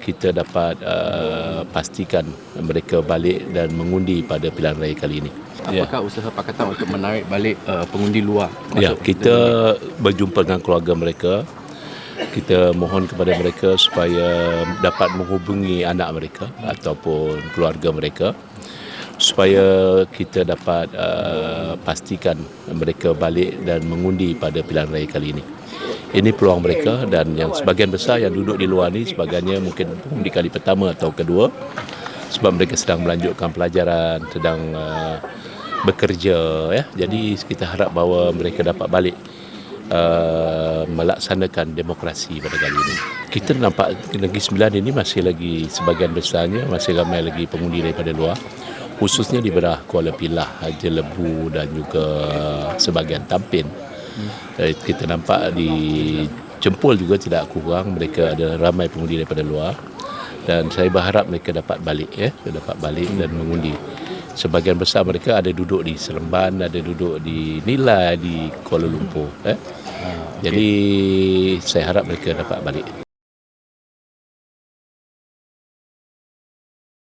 kita dapat pastikan mereka balik dan mengundi pada pilihan raya kali ini. Apakah usaha Pakatan untuk menarik balik pengundi luar? Ya, kita berjumpa dengan keluarga mereka. Kita mohon kepada mereka supaya dapat menghubungi anak mereka ataupun keluarga mereka supaya kita dapat pastikan mereka balik dan mengundi pada pilihan raya kali ini. Ini peluang mereka, dan yang sebahagian besar yang duduk di luar ni sebagainya mungkin di kali pertama atau kedua, sebab mereka sedang melanjutkan pelajaran, sedang bekerja, ya. Jadi kita harap bahawa mereka dapat balik melaksanakan demokrasi pada kali ini. Kita nampak Negeri Sembilan ini masih lagi sebahagian besarnya masih ramai lagi pengundi daripada luar, khususnya di belah Kuala Pilah, Haji Lebu dan juga sebahagian Tampin. Kita nampak di Jempol juga tidak kurang, mereka ada ramai pengundi daripada luar, dan saya berharap mereka dapat balik, dapat balik dan mengundi. Sebahagian besar mereka ada duduk di Seremban, ada duduk di Nilai, di Kuala Lumpur. Jadi saya harap mereka dapat balik.